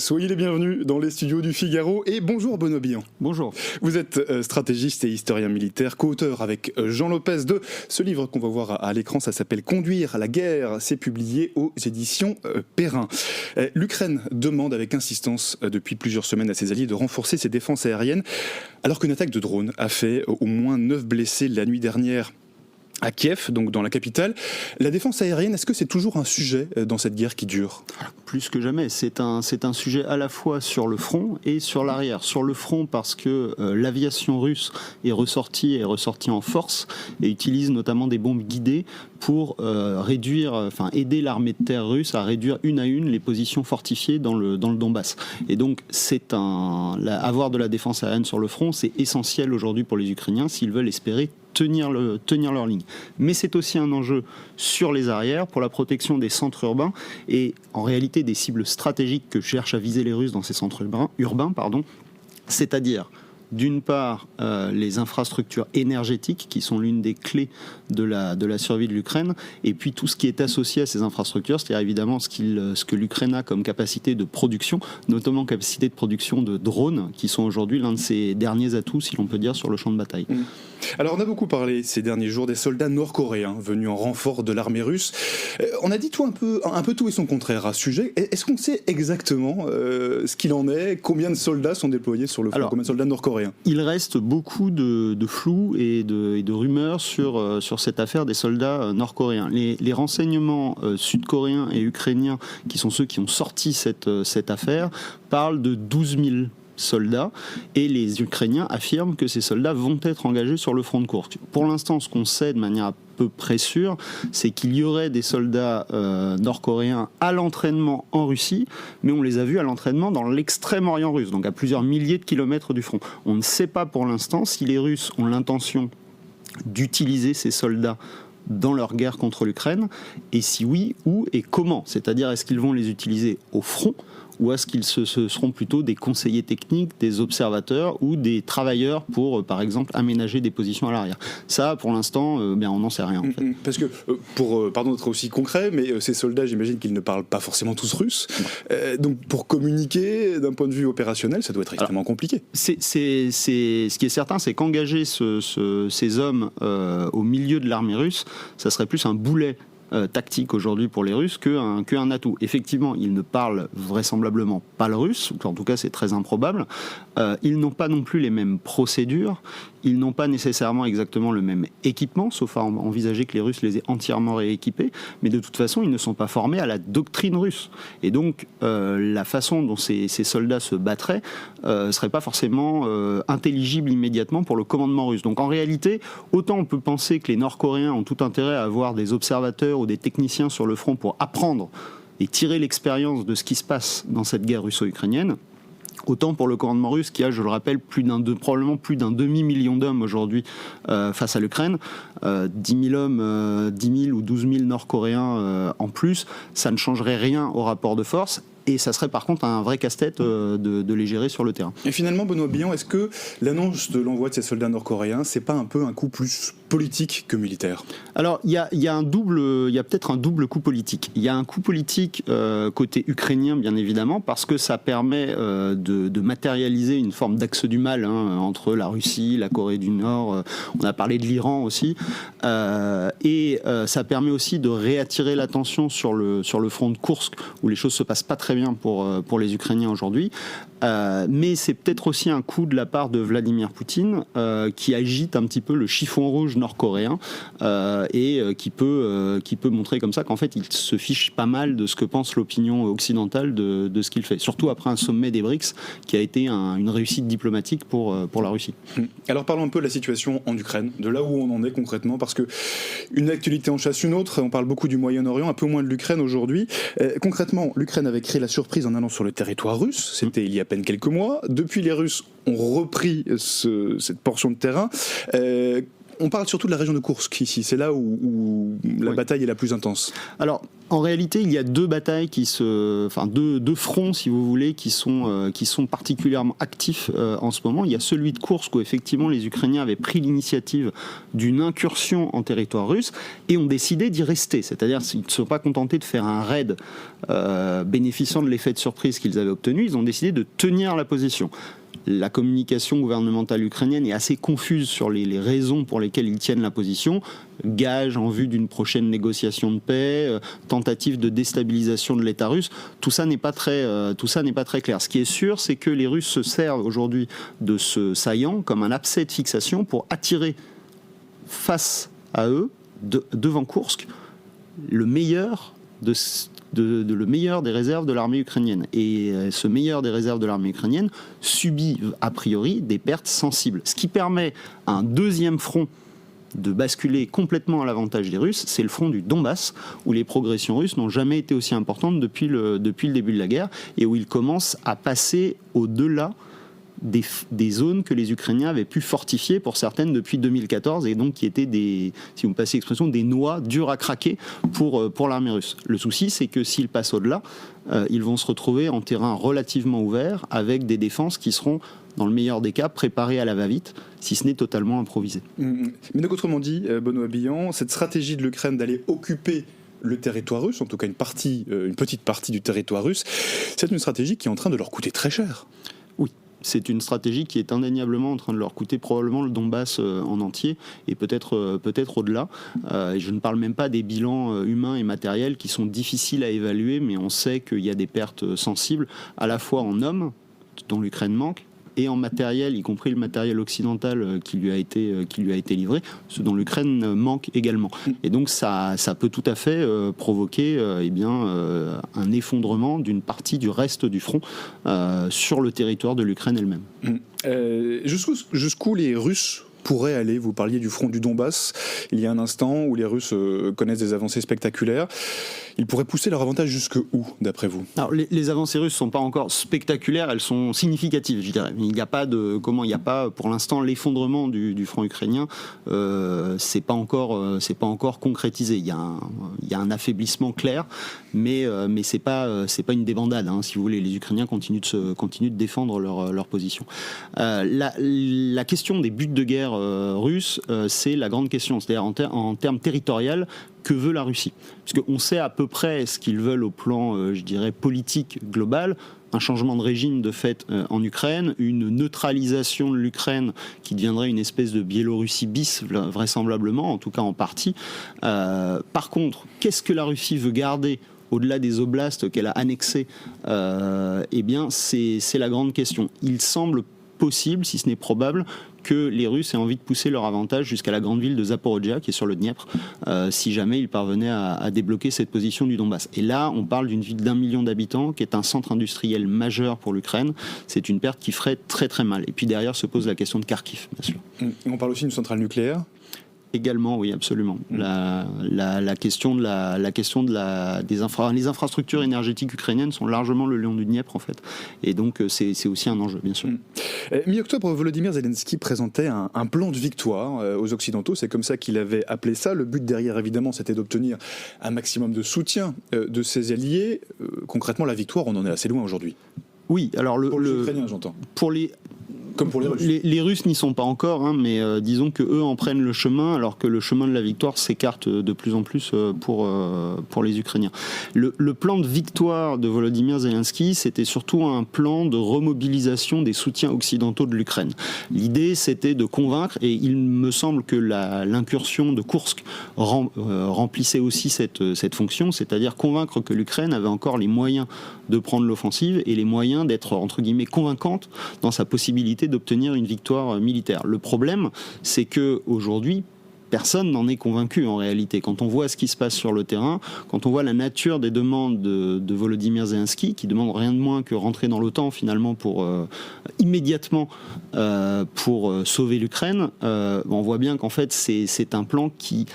soyez les bienvenus dans les studios du Figaro et bonjour Benoît Billon. Bonjour. Vous êtes stratégiste et historien militaire, co-auteur avec Jean Lopez de ce livre qu'on va voir à l'écran, ça s'appelle « Conduire à la guerre », c'est publié aux éditions Perrin. L'Ukraine demande avec insistance depuis plusieurs semaines à ses alliés de renforcer ses défenses aériennes, alors qu'une attaque de drone a fait au moins 9 blessés la nuit dernière à Kiev, donc dans la capitale. La défense aérienne, est-ce que c'est toujours un sujet dans cette guerre qui dure ? Plus que jamais, c'est un sujet à la fois sur le front et sur l'arrière. Sur le front parce que l'aviation russe est ressortie en force et utilise notamment des bombes guidées pour aider l'armée de terre russe à réduire une à une les positions fortifiées dans le Donbass. Et donc avoir de la défense aérienne sur le front, c'est essentiel aujourd'hui pour les Ukrainiens s'ils veulent espérer tenir leur ligne. Mais c'est aussi un enjeu sur les arrières pour la protection des centres urbains et en réalité des cibles stratégiques que cherchent à viser les Russes dans ces centres urbains, c'est-à-dire d'une part les infrastructures énergétiques qui sont l'une des clés de la survie de l'Ukraine, et puis tout ce qui est associé à ces infrastructures, c'est-à-dire évidemment ce que l'Ukraine a comme capacité de production, notamment capacité de production de drones, qui sont aujourd'hui l'un de ses derniers atouts, si l'on peut dire, sur le champ de bataille. Alors on a beaucoup parlé ces derniers jours des soldats nord-coréens venus en renfort de l'armée russe. On a dit un peu tout et son contraire à ce sujet. Est-ce qu'on sait exactement ce qu'il en est ? Combien de soldats sont déployés sur le front ? Combien de soldats nord-coréens ? Il reste beaucoup de flou et de rumeurs sur cette affaire des soldats nord-coréens. Les renseignements sud-coréens et ukrainiens, qui sont ceux qui ont sorti cette affaire, parlent de 12 000 soldats, et les Ukrainiens affirment que ces soldats vont être engagés sur le front de Koursk. Pour l'instant, ce qu'on sait de manière à peu près sûre, c'est qu'il y aurait des soldats nord-coréens à l'entraînement en Russie, mais on les a vus à l'entraînement dans l'extrême-orient russe, donc à plusieurs milliers de kilomètres du front. On ne sait pas pour l'instant si les Russes ont l'intention d'utiliser ces soldats dans leur guerre contre l'Ukraine, et si oui, où et comment. C'est-à-dire, est-ce qu'ils vont les utiliser au front, ou est-ce qu'ils ce seront plutôt des conseillers techniques, des observateurs ou des travailleurs pour, par exemple, aménager des positions à l'arrière. Ça, pour l'instant, on n'en sait rien. En fait. Parce que, pardon d'être aussi concret, mais ces soldats, j'imagine qu'ils ne parlent pas forcément tous russe. Donc, pour communiquer d'un point de vue opérationnel, ça doit être extrêmement compliqué. Ce qui est certain, c'est qu'engager ces hommes au milieu de l'armée russe, ça serait plus un boulet tactique aujourd'hui pour les Russes qu'un atout. Effectivement, ils ne parlent vraisemblablement pas le russe, en tout cas c'est très improbable. Ils n'ont pas non plus les mêmes procédures, ils n'ont pas nécessairement exactement le même équipement, sauf à envisager que les Russes les aient entièrement rééquipés, mais de toute façon ils ne sont pas formés à la doctrine russe. Et donc la façon dont ces soldats se battraient serait pas forcément intelligible immédiatement pour le commandement russe. Donc en réalité, autant on peut penser que les Nord-Coréens ont tout intérêt à avoir des observateurs ou des techniciens sur le front pour apprendre et tirer l'expérience de ce qui se passe dans cette guerre russo-ukrainienne, autant pour le commandement russe qui a, je le rappelle, probablement plus d'un demi-million d'hommes aujourd'hui face à l'Ukraine, 10 000 hommes, 10 000 ou 12 000 Nord-Coréens en plus, ça ne changerait rien au rapport de force. Et ça serait par contre un vrai casse-tête de les gérer sur le terrain. Et finalement, Benoît Billon, est-ce que l'annonce de l'envoi de ces soldats nord-coréens, c'est pas un peu un coup plus politique que militaire ? Alors, il y a peut-être un double coup politique. Il y a un coup politique côté ukrainien, bien évidemment, parce que ça permet de matérialiser une forme d'axe du mal entre la Russie, la Corée du Nord, on a parlé de l'Iran aussi, et ça permet aussi de réattirer l'attention sur le front de Koursk, où les choses se passent pas très bien pour les Ukrainiens aujourd'hui. Mais c'est peut-être aussi un coup de la part de Vladimir Poutine qui agite un petit peu le chiffon rouge nord-coréen et qui peut montrer comme ça qu'en fait il se fiche pas mal de ce que pense l'opinion occidentale de ce qu'il fait, surtout après un sommet des BRICS qui a été une réussite diplomatique pour la Russie. Alors parlons un peu de la situation en Ukraine, de là où on en est concrètement, parce que une actualité en chasse une autre, on parle beaucoup du Moyen-Orient, un peu moins de l'Ukraine aujourd'hui. Concrètement, l'Ukraine avait créé la surprise en allant sur le territoire russe, c'était il y a à peine quelques mois. Depuis, les Russes ont repris cette portion de terrain. on parle surtout de la région de Koursk ici, c'est là où la bataille est la plus intense. Alors, en réalité, il y a deux batailles deux fronts, si vous voulez, qui sont particulièrement actifs en ce moment. Il y a celui de Koursk où effectivement les Ukrainiens avaient pris l'initiative d'une incursion en territoire russe et ont décidé d'y rester. C'est-à-dire qu'ils ne se sont pas contentés de faire un raid bénéficiant de l'effet de surprise qu'ils avaient obtenu, ils ont décidé de tenir la position. La communication gouvernementale ukrainienne est assez confuse sur les raisons pour lesquelles ils tiennent la position. Gage en vue d'une prochaine négociation de paix, tentative de déstabilisation de l'État russe. Tout ça n'est pas très clair. Ce qui est sûr, c'est que les Russes se servent aujourd'hui de ce saillant comme un abcès de fixation pour attirer face à eux, devant Koursk, le meilleur le meilleur des réserves de l'armée ukrainienne. Et ce meilleur des réserves de l'armée ukrainienne subit a priori des pertes sensibles. Ce qui permet à un deuxième front de basculer complètement à l'avantage des Russes, c'est le front du Donbass, où les progressions russes n'ont jamais été aussi importantes depuis le début de la guerre, et où ils commencent à passer au-delà des zones que les Ukrainiens avaient pu fortifier pour certaines depuis 2014 et donc qui étaient si vous me passez l'expression, des noix dures à craquer pour l'armée russe. Le souci, c'est que s'ils passent au-delà, ils vont se retrouver en terrain relativement ouvert avec des défenses qui seront, dans le meilleur des cas, préparées à la va-vite, si ce n'est totalement improvisées. Mais donc autrement dit, Benoît Billon, cette stratégie de l'Ukraine d'aller occuper le territoire russe, en tout cas une petite partie du territoire russe, c'est une stratégie qui est en train de leur coûter très cher. Oui. C'est une stratégie qui est indéniablement en train de leur coûter probablement le Donbass en entier et peut-être au-delà. Et je ne parle même pas des bilans humains et matériels qui sont difficiles à évaluer, mais on sait qu'il y a des pertes sensibles, à la fois en hommes, dont l'Ukraine manque, et en matériel, y compris le matériel occidental qui lui a été livré, ce dont l'Ukraine manque également. Et donc ça peut tout à fait provoquer un effondrement d'une partie du reste du front sur le territoire de l'Ukraine elle-même. Jusqu'où les Russes pourraient aller? Vous parliez du front du Donbass il y a un instant, où les Russes connaissent des avancées spectaculaires. Ils pourraient pousser leur avantage jusque où, d'après vous? Alors, les avancées russes ne sont pas encore spectaculaires, elles sont significatives, je dirais. Il n'y a pas pour l'instant l'effondrement du front ukrainien. C'est pas encore concrétisé. Il y a un affaiblissement clair, mais c'est pas une débandade. Si vous voulez, les Ukrainiens continuent de défendre leur position. La question des buts de guerre russes, c'est la grande question. C'est-à-dire en termes territoriaux. Que veut la Russie? Puisqu'on sait à peu près ce qu'ils veulent au plan, je dirais, politique global. Un changement de régime de fait en Ukraine, une neutralisation de l'Ukraine qui deviendrait une espèce de Biélorussie bis, vraisemblablement, en tout cas en partie. Par contre, qu'est-ce que la Russie veut garder au-delà des oblasts qu'elle a annexés? C'est la grande question. Il semble possible, si ce n'est probable, que les Russes aient envie de pousser leur avantage jusqu'à la grande ville de Zaporijia, qui est sur le Dniepr, si jamais ils parvenaient à débloquer cette position du Donbass. Et là, on parle d'une ville d'1 million d'habitants, qui est un centre industriel majeur pour l'Ukraine. C'est une perte qui ferait très très mal. Et puis derrière se pose la question de Kharkiv, bien sûr. On parle aussi d'une centrale nucléaire? Également, oui, absolument. La question les infrastructures énergétiques ukrainiennes sont largement le lion du Dniepr, en fait. Et donc, c'est aussi un enjeu, bien sûr. Mi-octobre, Volodymyr Zelensky présentait un plan de victoire aux Occidentaux. C'est comme ça qu'il avait appelé ça. Le but derrière, évidemment, c'était d'obtenir un maximum de soutien de ses alliés. Concrètement, la victoire, on en est assez loin aujourd'hui. Oui, alors pour les Ukrainiens, j'entends. Comme pour les Russes. Les Russes n'y sont pas encore, mais disons qu'eux en prennent le chemin, alors que le chemin de la victoire s'écarte de plus en plus pour les Ukrainiens. Le plan de victoire de Volodymyr Zelensky, c'était surtout un plan de remobilisation des soutiens occidentaux de l'Ukraine. L'idée, c'était de convaincre, et il me semble que l'incursion de Koursk remplissait aussi cette fonction, c'est-à-dire convaincre que l'Ukraine avait encore les moyens de prendre l'offensive et les moyens d'être, entre guillemets, convaincante dans sa possibilité d'obtenir une victoire militaire. Le problème, c'est qu'aujourd'hui, personne n'en est convaincu en réalité. Quand on voit ce qui se passe sur le terrain, quand on voit la nature des demandes de Volodymyr Zelensky, qui demande rien de moins que rentrer dans l'OTAN finalement immédiatement pour sauver l'Ukraine, on voit bien qu'en fait c'est un plan qui,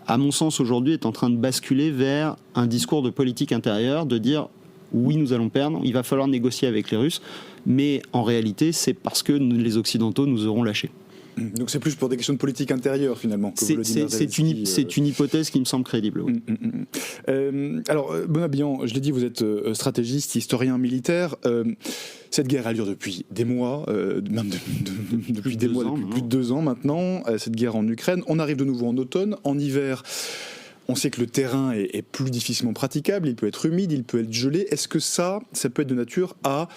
à mon sens aujourd'hui, est en train de basculer vers un discours de politique intérieure, de dire oui, nous allons perdre, il va falloir négocier avec les Russes, mais en réalité, c'est parce que les Occidentaux nous auront lâchés. Donc c'est plus pour des questions de politique intérieure finalement que Volodymyr Zelensky, c'est une hypothèse qui me semble crédible. Oui. Alors Benoît Billan, je l'ai dit, vous êtes stratégiste, historien militaire. Cette guerre a lieu depuis des mois, même depuis plus de 2 ans maintenant, cette guerre en Ukraine. On arrive de nouveau en automne, en hiver. On sait que le terrain est plus difficilement praticable, il peut être humide, il peut être gelé. Est-ce que ça peut être de nature à,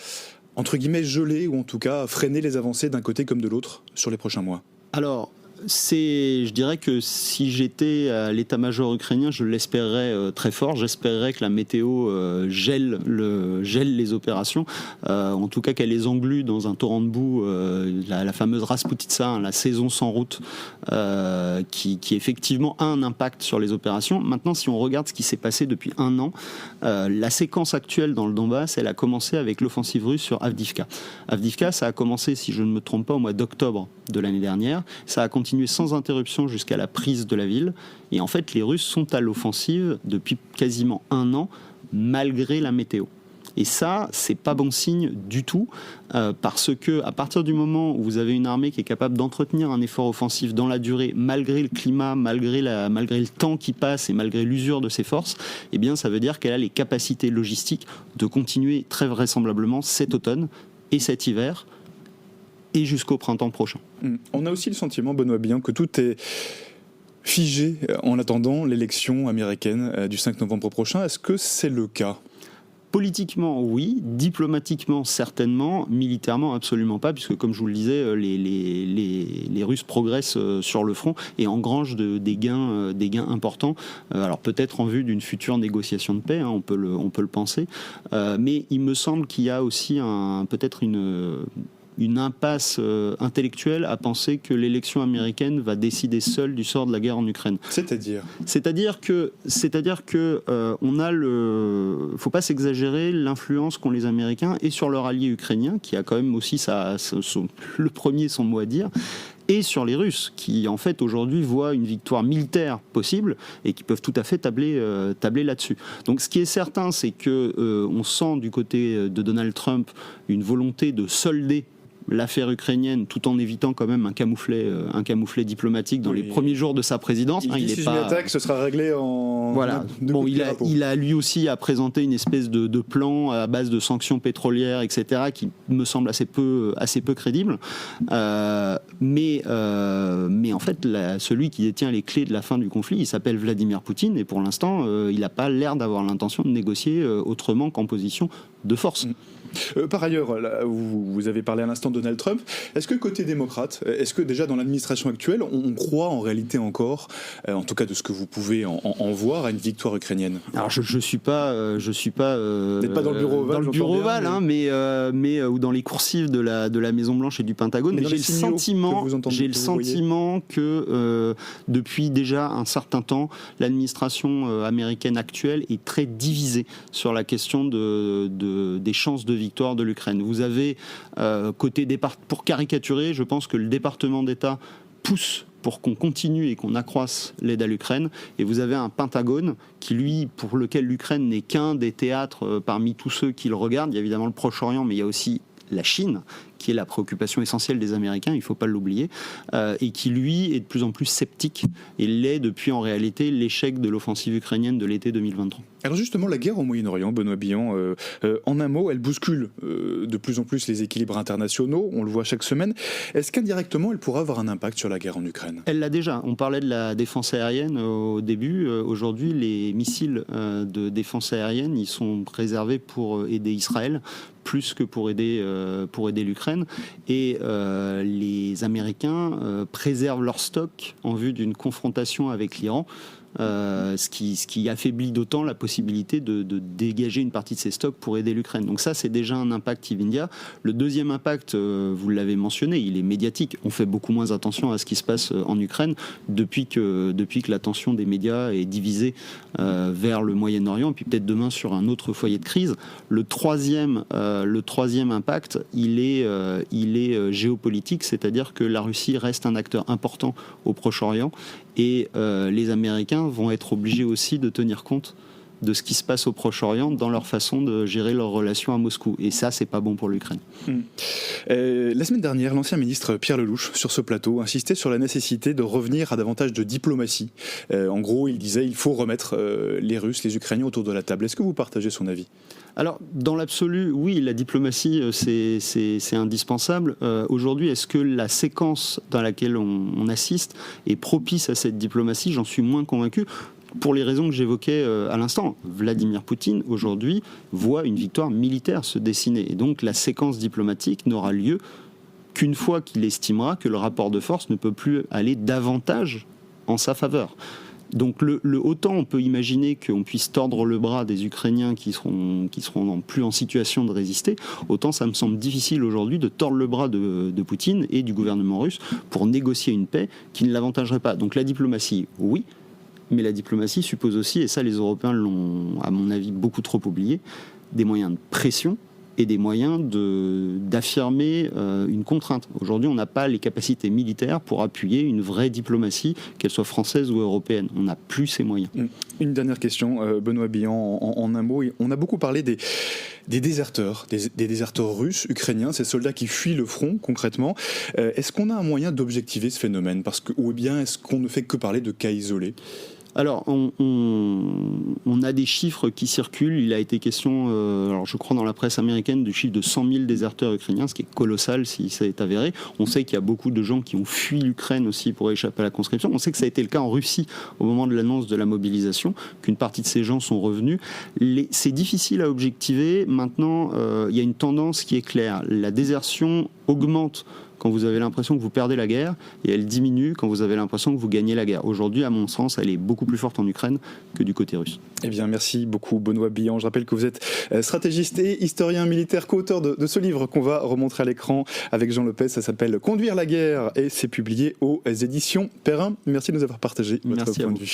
entre guillemets, geler ou en tout cas freiner les avancées d'un côté comme de l'autre sur les prochains mois? Alors, je dirais que si j'étais à l'état-major ukrainien, je l'espérerais très fort. J'espérerais que la météo gèle les opérations, en tout cas qu'elle les englue dans un torrent de boue, la fameuse Rasputitsa, la saison sans route, qui effectivement a un impact sur les opérations. Maintenant, si on regarde ce qui s'est passé depuis 1 an, la séquence actuelle dans le Donbass, elle a commencé avec l'offensive russe sur Avdiivka. Avdiivka, ça a commencé, si je ne me trompe pas, au mois d'octobre de l'année dernière. Ça a continué sans interruption jusqu'à la prise de la ville. Et en fait, les Russes sont à l'offensive depuis quasiment 1 an, malgré la météo. Et ça, c'est pas bon signe du tout, parce que à partir du moment où vous avez une armée qui est capable d'entretenir un effort offensif dans la durée, malgré le climat, malgré le temps qui passe et malgré l'usure de ses forces, eh bien, ça veut dire qu'elle a les capacités logistiques de continuer très vraisemblablement cet automne et cet hiver, et jusqu'au printemps prochain. On a aussi le sentiment, Benoît Billan, que tout est figé en attendant l'élection américaine du 5 novembre prochain. Est-ce que c'est le cas ? Politiquement, oui. Diplomatiquement, certainement. Militairement, absolument pas, puisque, comme je vous le disais, les Russes progressent sur le front et engrangent des gains importants. Alors, peut-être en vue d'une future négociation de paix, on peut le penser. Mais il me semble qu'il y a aussi peut-être une impasse intellectuelle à penser que l'élection américaine va décider seule du sort de la guerre en Ukraine. C'est-à-dire que faut pas s'exagérer l'influence qu'ont les Américains et sur leur allié ukrainien, qui a quand même aussi le premier son mot à dire, et sur les Russes, qui en fait aujourd'hui voient une victoire militaire possible et qui peuvent tout à fait tabler là-dessus. Donc ce qui est certain, c'est que on sent du côté de Donald Trump une volonté de solder l'affaire ukrainienne, tout en évitant quand même un camouflet diplomatique dans les premiers jours de sa présidence. Il dit si une attaque, ce sera réglé en... Voilà. Bon, il a lui aussi à présenter une espèce de plan à base de sanctions pétrolières, etc., qui me semble assez peu crédible. Mais en fait, celui qui détient les clés de la fin du conflit, il s'appelle Vladimir Poutine, et pour l'instant, il n'a pas l'air d'avoir l'intention de négocier autrement qu'en position de force. Par ailleurs, là, vous avez parlé à l'instant de Donald Trump. Est-ce que côté démocrate, est-ce que déjà dans l'administration actuelle, on croit en réalité encore, en tout cas de ce que vous pouvez en voir, à une victoire ukrainienne? Alors je suis pas. Vous n'êtes pas dans le bureau ovale, mais ou dans les coursives de la Maison Blanche et du Pentagone. Mais j'ai le sentiment que depuis déjà un certain temps, l'administration américaine actuelle est très divisée sur la question des chances de victoire de l'Ukraine. Vous avez pour caricaturer, je pense que le département d'État pousse pour qu'on continue et qu'on accroisse l'aide à l'Ukraine, et vous avez un Pentagone pour lequel l'Ukraine n'est qu'un des théâtres parmi tous ceux qui le regardent. Il y a évidemment le Proche-Orient, mais il y a aussi la Chine, qui est la préoccupation essentielle des Américains, il ne faut pas l'oublier, et qui, lui, est de plus en plus sceptique, et l'est depuis, en réalité, l'échec de l'offensive ukrainienne de l'été 2023. Alors justement, la guerre au Moyen-Orient, Benoît Billan, en un mot, elle bouscule de plus en plus les équilibres internationaux, on le voit chaque semaine. Est-ce qu'indirectement, elle pourrait avoir un impact sur la guerre en Ukraine? Elle l'a déjà. On parlait de la défense aérienne au début. Aujourd'hui, les missiles de défense aérienne, ils sont réservés pour aider Israël, plus que pour aider l'Ukraine. Et les Américains préservent leur stock en vue d'une confrontation avec l'Iran. Ce qui affaiblit d'autant la possibilité de dégager une partie de ces stocks pour aider l'Ukraine. Donc ça, c'est déjà un impact immédiat. Le deuxième impact, vous l'avez mentionné, il est médiatique. On fait beaucoup moins attention à ce qui se passe en Ukraine depuis que l'attention des médias est divisée vers le Moyen-Orient, et puis peut-être demain sur un autre foyer de crise. Le troisième impact, il est géopolitique, c'est-à-dire que la Russie reste un acteur important au Proche-Orient, et les Américains vont être obligés aussi de tenir compte de ce qui se passe au Proche-Orient dans leur façon de gérer leurs relations à Moscou. Et ça, c'est pas bon pour l'Ukraine. La semaine dernière, l'ancien ministre Pierre Lellouche, sur ce plateau, insistait sur la nécessité de revenir à davantage de diplomatie. En gros, il disait qu'il faut remettre les Russes, les Ukrainiens autour de la table. Est-ce que vous partagez son avis ? Alors, dans l'absolu, oui, la diplomatie, c'est indispensable. Aujourd'hui, est-ce que la séquence dans laquelle on assiste est propice à cette diplomatie ? J'en suis moins convaincu. Pour les raisons que j'évoquais à l'instant, Vladimir Poutine, aujourd'hui, voit une victoire militaire se dessiner. Et donc, la séquence diplomatique n'aura lieu qu'une fois qu'il estimera que le rapport de force ne peut plus aller davantage en sa faveur. Donc autant on peut imaginer qu'on puisse tordre le bras des Ukrainiens qui seront plus en situation de résister, autant ça me semble difficile aujourd'hui de tordre le bras de Poutine et du gouvernement russe pour négocier une paix qui ne l'avantagerait pas. Donc la diplomatie, oui, mais la diplomatie suppose aussi, et ça les Européens l'ont à mon avis beaucoup trop oublié, des moyens de pression et des moyens d'affirmer une contrainte. Aujourd'hui, on n'a pas les capacités militaires pour appuyer une vraie diplomatie, qu'elle soit française ou européenne. On n'a plus ces moyens. Une dernière question, Benoît Billon, en un mot. On a beaucoup parlé des déserteurs, des déserteurs russes, ukrainiens, ces soldats qui fuient le front, concrètement. Est-ce qu'on a un moyen d'objectiver ce phénomène ? Ou bien est-ce qu'on ne fait que parler de cas isolés ? Alors, on a des chiffres qui circulent. Il a été question, alors je crois dans la presse américaine, du chiffre de 100 000 déserteurs ukrainiens, ce qui est colossal si ça est avéré. On sait qu'il y a beaucoup de gens qui ont fui l'Ukraine aussi pour échapper à la conscription. On sait que ça a été le cas en Russie au moment de l'annonce de la mobilisation, qu'une partie de ces gens sont revenus. C'est difficile à objectiver. Maintenant, il y a une tendance qui est claire. La désertion augmente quand vous avez l'impression que vous perdez la guerre, et elle diminue quand vous avez l'impression que vous gagnez la guerre. Aujourd'hui, à mon sens, elle est beaucoup plus forte en Ukraine que du côté russe. Eh bien, merci beaucoup, Benoît Billon. Je rappelle que vous êtes stratégiste et historien militaire, co-auteur de ce livre qu'on va remontrer à l'écran avec Jean Lopez. Ça s'appelle « Conduire la guerre » et c'est publié aux éditions Perrin. Merci de nous avoir partagé votre point de vue.